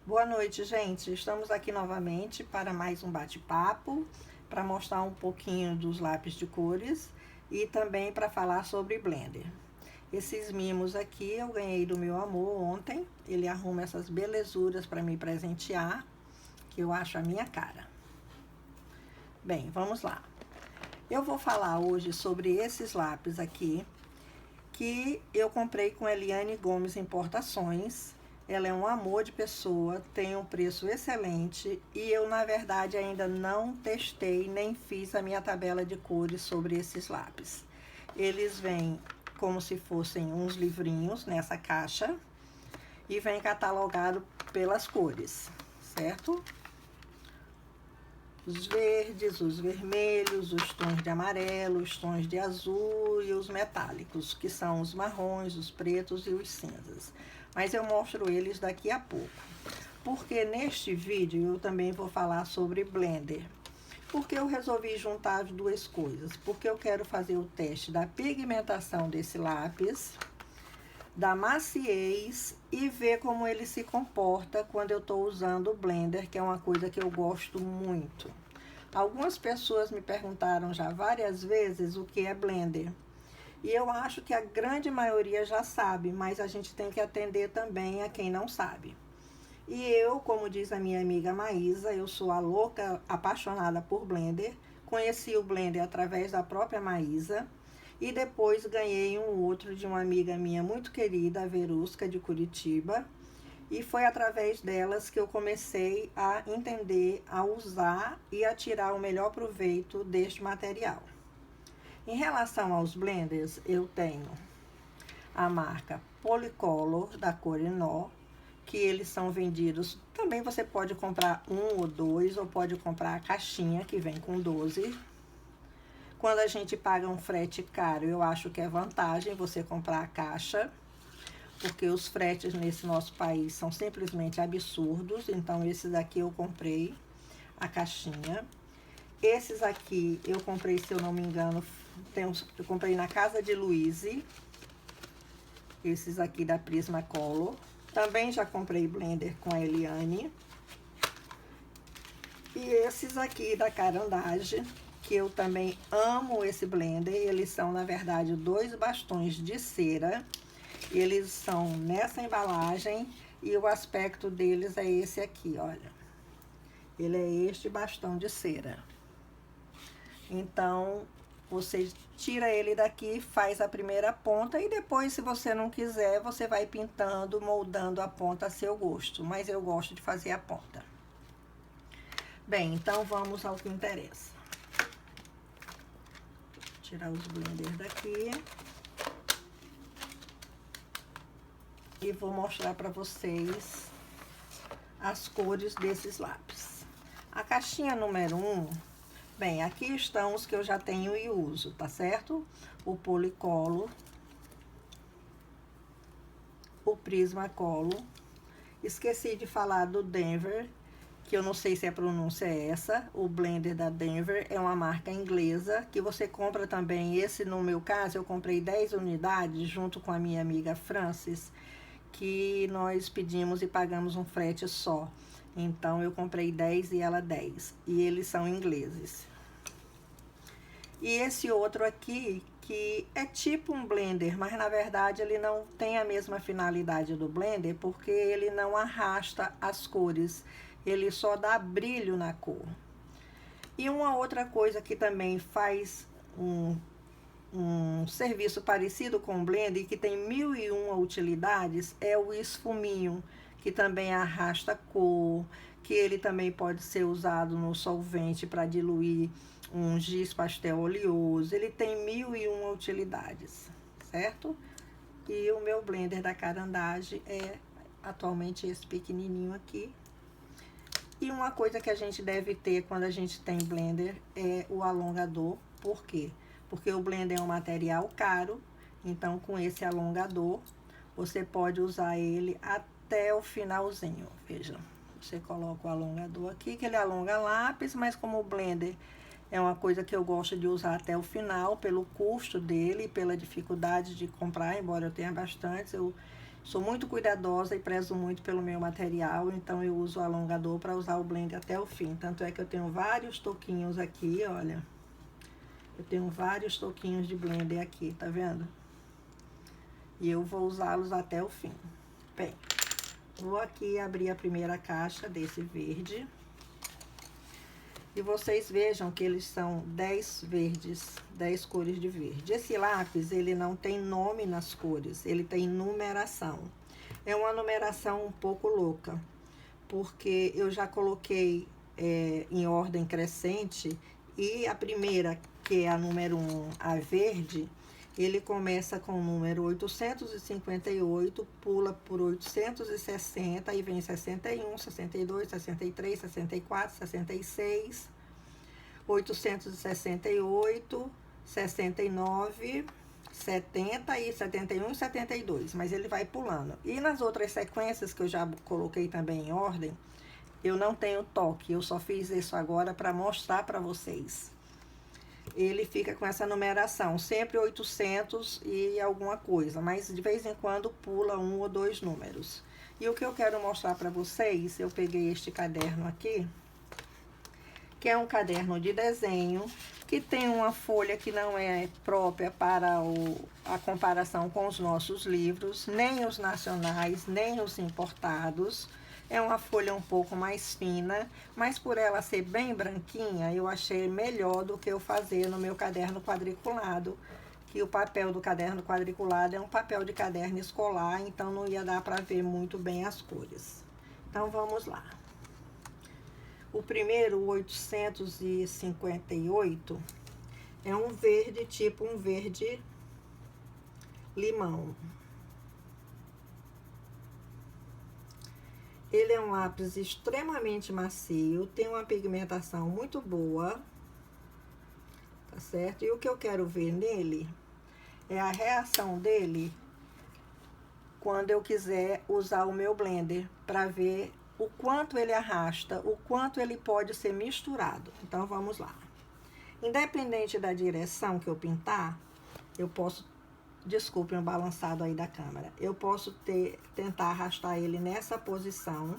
Boa noite, gente. Estamos aqui novamente para mais um bate-papo, para mostrar um pouquinho dos lápis de cores e também para falar sobre Blender. Esses mimos aqui eu ganhei do meu amor ontem. Ele arruma essas belezuras para me presentear, que eu acho a minha cara. Bem, vamos lá. Eu vou falar hoje sobre esses lápis aqui, que eu comprei com Eliane Gomes Importações. Ela é um amor de pessoa, tem um preço excelente e eu, na verdade, ainda não testei nem fiz a minha tabela de cores sobre esses lápis. Eles vêm como se fossem uns livrinhos nessa caixa e vem catalogado pelas cores, certo? Os verdes, os vermelhos, os tons de amarelo, os tons de azul e os metálicos, que são os marrons, os pretos e os cinzas. Mas eu mostro eles daqui a pouco. Porque neste vídeo eu também vou falar sobre Blender. Porque eu resolvi juntar as duas coisas. Porque eu quero fazer o teste da pigmentação desse lápis, da maciez e ver como ele se comporta quando eu estou usando o Blender, que é uma coisa que eu gosto muito. Algumas pessoas me perguntaram já várias vezes o que é Blender. E eu acho que a grande maioria já sabe, mas a gente tem que atender também a quem não sabe. E eu, como diz a minha amiga Maísa, eu sou a louca apaixonada por Blender. Conheci o Blender através da própria Maísa. E depois ganhei um outro de uma amiga minha muito querida, a Verusca, de Curitiba. E foi através delas que eu comecei a entender, a usar e a tirar o melhor proveito deste material. Em relação aos blenders, eu tenho a marca Polycolor, da Corinó, que eles são vendidos. Também você pode comprar um ou dois, ou pode comprar a caixinha, que vem com 12. Quando a gente paga um frete caro, eu acho que é vantagem você comprar a caixa, porque os fretes nesse nosso país são simplesmente absurdos. Então, esse daqui eu comprei a caixinha. Esses aqui eu comprei, se eu não me engano, eu comprei na Casa de Luizy. Esses aqui da Prismacolor. Também já comprei Blender com a Eliane. E esses aqui da Carandage, que eu também amo esse Blender. Eles são, na verdade, 2 bastões de cera. Eles são nessa embalagem e o aspecto deles é esse aqui, olha. Ele é este bastão de cera. Então, você tira ele daqui, faz a primeira ponta e depois, se você não quiser, você vai pintando, moldando a ponta a seu gosto. Mas eu gosto de fazer a ponta. Bem, então vamos ao que interessa. Vou tirar os blenders daqui. E vou mostrar para vocês as cores desses lápis. A caixinha número 1, bem, aqui estão os que eu já tenho e uso, tá certo? O Polycolor, o Prismacolor. Esqueci de falar do Denver, que eu não sei se a pronúncia é essa. O Blender da Denver é uma marca inglesa, que você compra também. Esse, no meu caso, eu comprei 10 unidades junto com a minha amiga Francis, que nós pedimos e pagamos um frete só. Então, eu comprei 10 e ela 10. E eles são ingleses. E esse outro aqui, que é tipo um Blender, mas na verdade ele não tem a mesma finalidade do Blender, porque ele não arrasta as cores. Ele só dá brilho na cor. E uma outra coisa que também faz um serviço parecido com o Blender, que tem 1001 utilidades, é o esfuminho, que também arrasta cor, que ele também pode ser usado no solvente para diluir um giz pastel oleoso. Ele tem 1001 utilidades, certo? E o meu Blender da Carandage é atualmente esse pequenininho aqui. E uma coisa que a gente deve ter quando a gente tem Blender é o alongador. Por quê? Porque o Blender é um material caro, então com esse alongador você pode usar ele até o finalzinho. Veja, você coloca o alongador aqui, que ele alonga lápis, mas como o Blender é uma coisa que eu gosto de usar até o final, pelo custo dele e pela dificuldade de comprar, embora eu tenha bastante, Sou muito cuidadosa e prezo muito pelo meu material, então eu uso o alongador para usar o blend até o fim. Tanto é que eu tenho vários toquinhos aqui, olha. Eu tenho vários toquinhos de blender aqui, tá vendo? E eu vou usá-los até o fim. Bem, vou aqui abrir a primeira caixa desse verde. E vocês vejam que eles são 10 verdes, 10 cores de verde. Esse lápis, ele não tem nome nas cores, ele tem numeração. É uma numeração um pouco louca, porque eu já coloquei em ordem crescente, e a primeira, que é a número 1, a verde, ele começa com o número 858, pula por 860 e vem 61, 62, 63, 64, 66, 868, 69, 70 e 71 e 72, mas ele vai pulando. E nas outras sequências que eu já coloquei também em ordem, eu não tenho toque, eu só fiz isso agora para mostrar para vocês. Ele fica com essa numeração, sempre 800 e alguma coisa, mas de vez em quando pula 1 ou 2 números. E o que eu quero mostrar para vocês, eu peguei este caderno aqui, que é um caderno de desenho, que tem uma folha que não é própria para a comparação com os nossos livros, nem os nacionais, nem os importados. É uma folha um pouco mais fina, mas por ela ser bem branquinha, eu achei melhor do que eu fazer no meu caderno quadriculado, que o papel do caderno quadriculado é um papel de caderno escolar, então não ia dar para ver muito bem as cores. Então vamos lá. O primeiro, o 858, é um verde, tipo um verde limão. Ele é um lápis extremamente macio, tem uma pigmentação muito boa, tá certo? E o que eu quero ver nele é a reação dele quando eu quiser usar o meu blender, para ver o quanto ele arrasta, o quanto ele pode ser misturado. Então, vamos lá. Independente da direção que eu pintar, eu posso... Desculpem o balançado aí da câmera. Eu posso tentar arrastar ele nessa posição.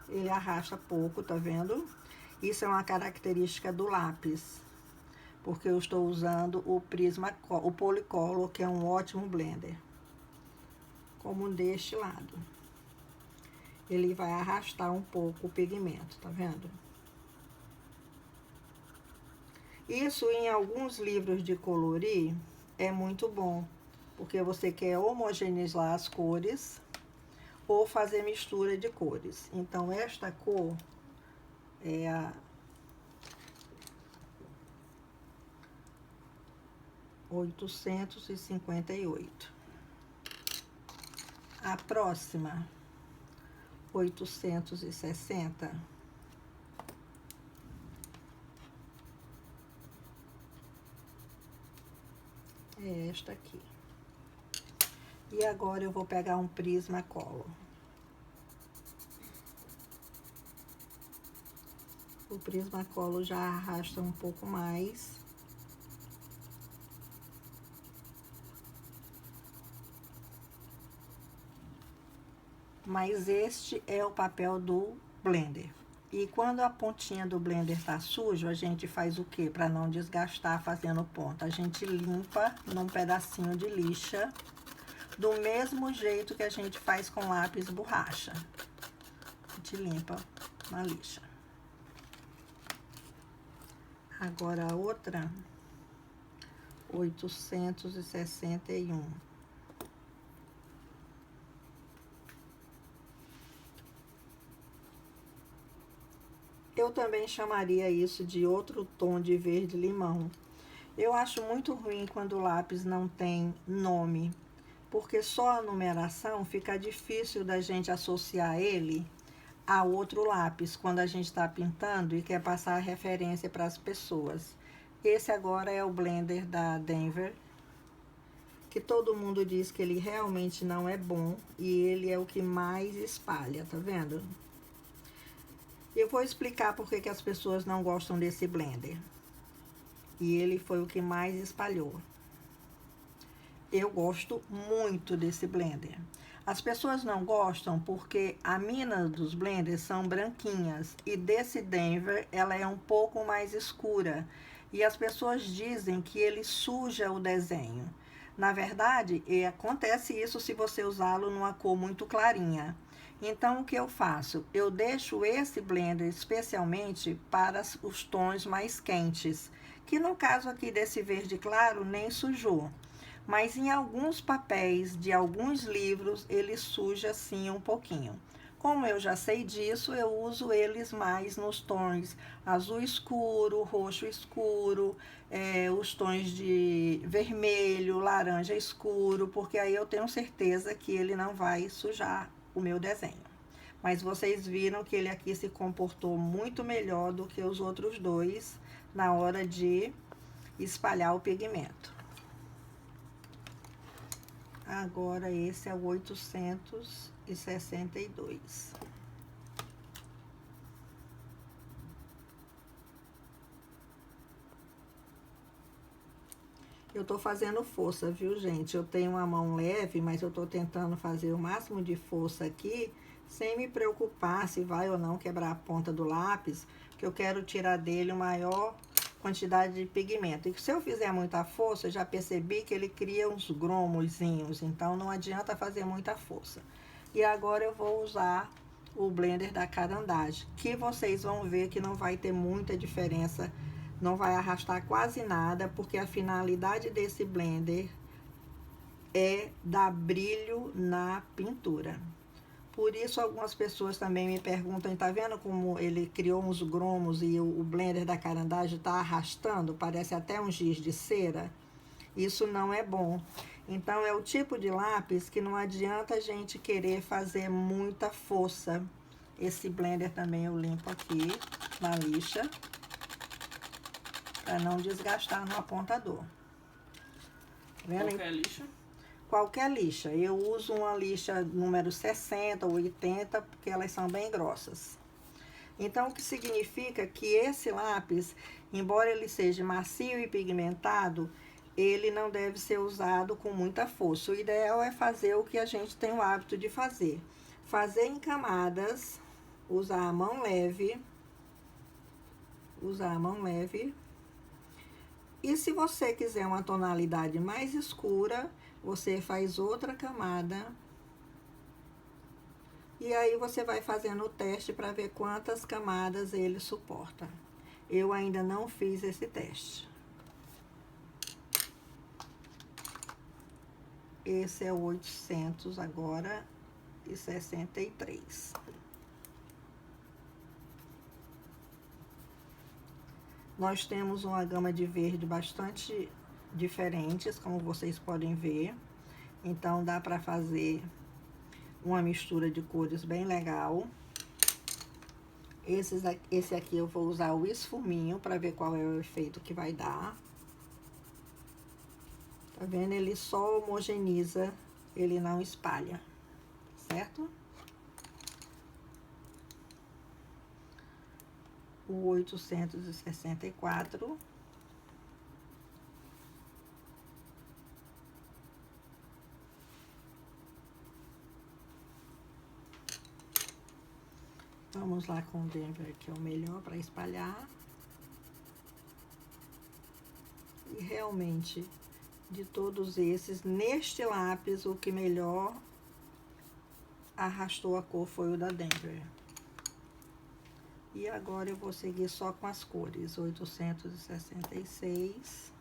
Ele arrasta pouco, tá vendo? Isso é uma característica do lápis, porque eu estou usando o Polycolor, que é um ótimo blender, como deste lado. Ele vai arrastar um pouco o pigmento, tá vendo? Isso em alguns livros de colorir é muito bom, porque você quer homogeneizar as cores ou fazer mistura de cores. Então, esta cor é a 858. A próxima, 860. É esta aqui. E agora eu vou pegar um Prismacolor. O Prismacolor já arrasta um pouco mais. Mas este é o papel do blender. E quando a pontinha do blender tá sujo, a gente faz o quê? Para não desgastar fazendo ponta. A gente limpa num pedacinho de lixa, do mesmo jeito que a gente faz com lápis borracha. A gente limpa na lixa. Agora a outra, 861. Eu também chamaria isso de outro tom de verde limão. Eu acho muito ruim quando o lápis não tem nome, porque só a numeração fica difícil da gente associar ele a outro lápis quando a gente está pintando e quer passar a referência para as pessoas. Esse agora é o blender da Denver, que todo mundo diz que ele realmente não é bom e ele é o que mais espalha, tá vendo? Eu vou explicar por que as pessoas não gostam desse blender. E ele foi o que mais espalhou. eu gosto muito desse blender. As pessoas não gostam porque a mina dos blenders são branquinhas e desse Denver ela é um pouco mais escura. E as pessoas dizem que ele suja o desenho. Na verdade, acontece isso se você usá-lo numa cor muito clarinha. Então, o que eu faço? Eu deixo esse blender especialmente para os tons mais quentes, que no caso aqui desse verde claro nem sujou. Mas em alguns papéis de alguns livros ele suja sim um pouquinho. Como eu já sei disso, eu uso eles mais nos tons azul escuro, roxo escuro, os tons de vermelho, laranja escuro, porque aí eu tenho certeza que ele não vai sujar o meu desenho. Mas vocês viram que ele aqui se comportou muito melhor do que os outros dois na hora de espalhar o pigmento. Agora esse é o 862. Eu tô fazendo força, viu, gente? Eu tenho uma mão leve, mas eu tô tentando fazer o máximo de força aqui, sem me preocupar se vai ou não quebrar a ponta do lápis, que eu quero tirar dele a maior quantidade de pigmento. E se eu fizer muita força, eu já percebi que ele cria uns gromozinhos, então não adianta fazer muita força. E agora eu vou usar o blender da Caran-d'Ache, que vocês vão ver que não vai ter muita diferença, não vai arrastar quase nada, porque a finalidade desse blender é dar brilho na pintura. Por isso, algumas pessoas também me perguntam, tá vendo como ele criou uns gromos e o blender da Caran-d'Ache tá arrastando? Parece até um giz de cera. Isso não é bom. Então, é o tipo de lápis que não adianta a gente querer fazer muita força. Esse blender também eu limpo aqui na lixa, para não desgastar no apontador. Tá vendo? Qualquer lixa? Qualquer lixa. Eu uso uma lixa número 60 ou 80, porque elas são bem grossas. Então, o que significa que esse lápis, embora ele seja macio e pigmentado, ele não deve ser usado com muita força. O ideal é fazer o que a gente tem o hábito de fazer. Fazer em camadas, usar a mão leve. Usar a mão leve. E se você quiser uma tonalidade mais escura, você faz outra camada. E aí você vai fazendo o teste para ver quantas camadas ele suporta. Eu ainda não fiz esse teste. Esse é o 800 agora e 63. Nós temos uma gama de verde bastante diferentes, como vocês podem ver. Então, dá para fazer uma mistura de cores bem legal. Esse aqui eu vou usar o esfuminho para ver qual é o efeito que vai dar. Tá vendo? Ele só homogeneiza, ele não espalha, certo? O 864. Vamos lá com o Denver, que é o melhor para espalhar. E realmente, de todos esses, neste lápis, o que melhor arrastou a cor foi o da Denver. E agora eu vou seguir só com as cores. 866.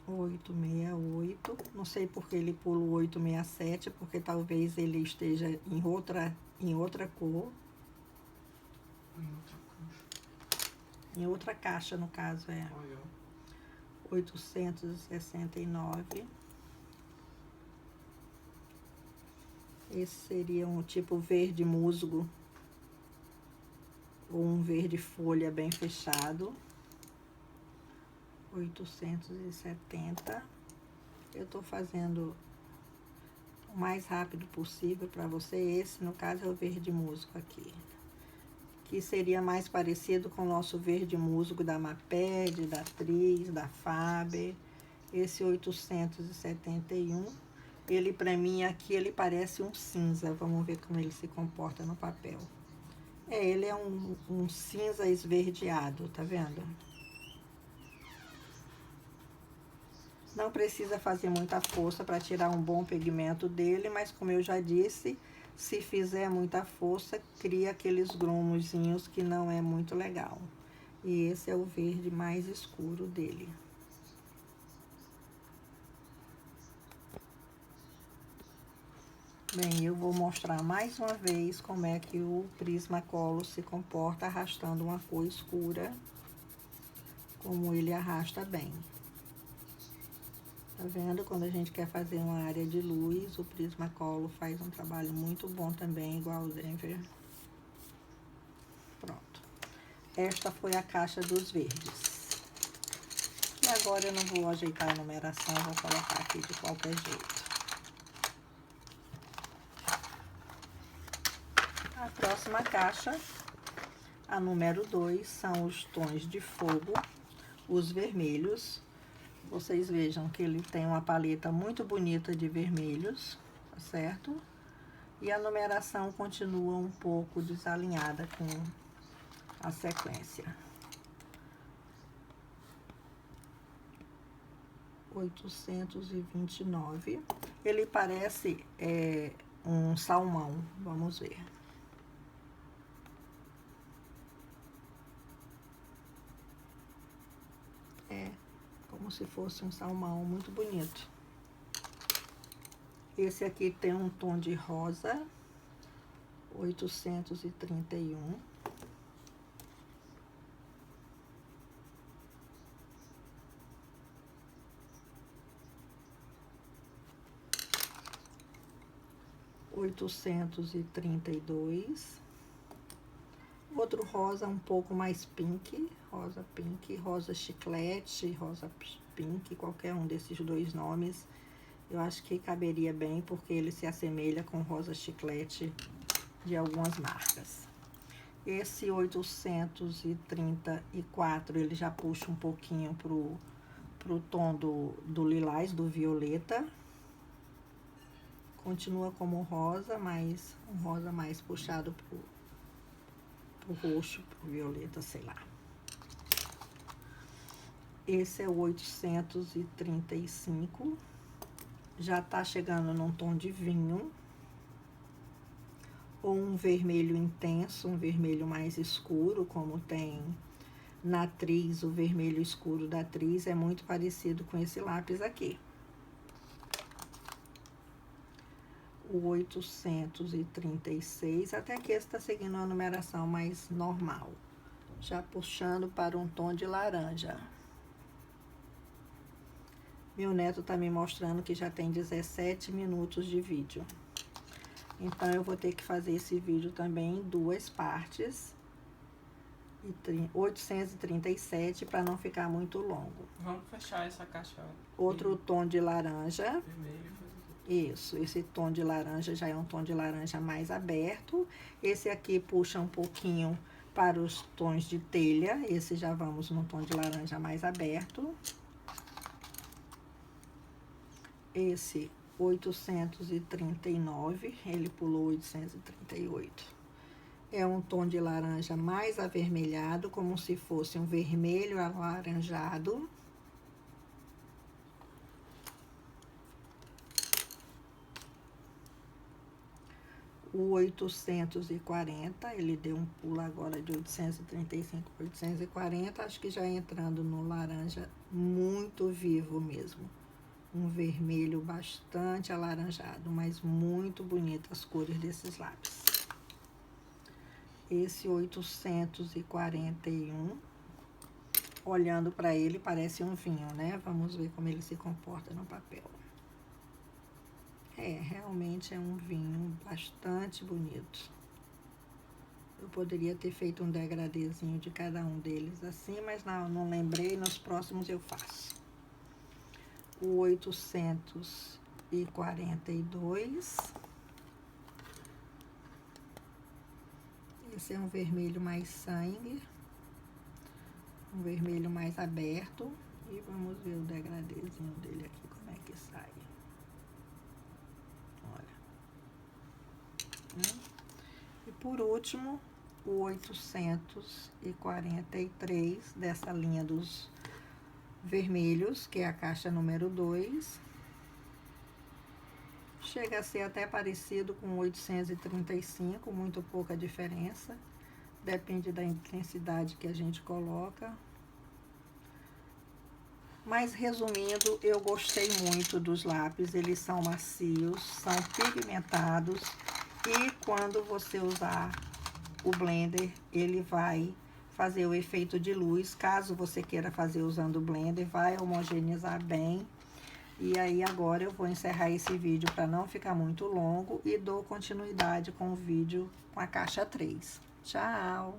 (868). Não sei porque ele pula o 867, porque talvez ele esteja em outra cor. Em outra caixa, no caso, é. 869. Esse seria um tipo verde musgo, ou um verde folha bem fechado. 870. Eu tô fazendo o mais rápido possível para você. Esse, no caso, é o verde musgo aqui. que seria mais parecido com o nosso verde musgo da Maped, da Tris, da Faber. Esse 871, ele pra mim aqui, ele parece um cinza. Vamos ver como ele se comporta no papel. Ele é um cinza esverdeado, tá vendo? Não precisa fazer muita força para tirar um bom pigmento dele, mas como eu já disse, se fizer muita força, cria aqueles grumozinhos que não é muito legal. E esse é o verde mais escuro dele. Bem, eu vou mostrar mais uma vez como é que o Prismacolor se comporta arrastando uma cor escura, como ele arrasta bem. Tá vendo? Quando a gente quer fazer uma área de luz, o Prismacolor faz um trabalho muito bom também, igual o Denver. Pronto. Esta foi a caixa dos verdes. E agora eu não vou ajeitar a numeração, vou colocar aqui de qualquer jeito. A próxima caixa, a número 2, são os tons de fogo, os vermelhos. Vocês vejam que ele tem uma paleta muito bonita de vermelhos, tá certo? E a numeração continua um pouco desalinhada com a sequência. 829. Ele parece um salmão, vamos ver. Como se fosse um salmão, muito bonito. Esse aqui tem um tom de rosa, 831. Outro rosa um pouco mais pink, rosa chiclete, rosa pink, qualquer um desses dois nomes. Eu acho que caberia bem, porque ele se assemelha com rosa chiclete de algumas marcas. Esse 834, ele já puxa um pouquinho pro tom do lilás, do violeta. Continua como rosa, mas um rosa mais puxado pro roxo, pro violeta, sei lá. Esse é o 835. Já tá chegando num tom de vinho. Ou um vermelho intenso, um vermelho mais escuro, como tem na Tris, o vermelho escuro da Tris é muito parecido com esse lápis aqui. O 836, até que esse tá seguindo uma numeração mais normal. Já puxando para um tom de laranja. Meu neto tá me mostrando que já tem 17 minutos de vídeo. Então, eu vou ter que fazer esse vídeo também em duas partes. 837, para não ficar muito longo. Vamos fechar essa caixa. Outro tom de laranja. Vermelho. Isso, esse tom de laranja já é um tom de laranja mais aberto. Esse aqui puxa um pouquinho para os tons de telha. Esse já vamos num tom de laranja mais aberto. Esse 839, ele pulou 838. É um tom de laranja mais avermelhado, como se fosse um vermelho alaranjado. O 840, ele deu um pulo agora de 835 para 840, acho que já entrando no laranja muito vivo mesmo. Um vermelho bastante alaranjado, mas muito bonito as cores desses lápis. Esse 841, olhando para ele, parece um vinho, né? Vamos ver como ele se comporta no papel. Realmente é um vinho bastante bonito. Eu poderia ter feito um degradezinho de cada um deles assim, mas não lembrei, nos próximos eu faço. O 842. Esse é um vermelho mais sangue, um vermelho mais aberto. E vamos ver o degradêzinho dele aqui, como é que sai. Olha. E por último, o 843 dessa linha dos vermelhos, que é a caixa número 2. Chega a ser até parecido com o 835, muito pouca diferença. Depende da intensidade que a gente coloca. Mas resumindo, eu gostei muito dos lápis, eles são macios, são pigmentados e quando você usar o blender, ele vai fazer o efeito de luz. Caso você queira fazer usando o blender, vai homogeneizar bem. E aí agora eu vou encerrar esse vídeo para não ficar muito longo e dou continuidade com o vídeo com a caixa 3. Tchau!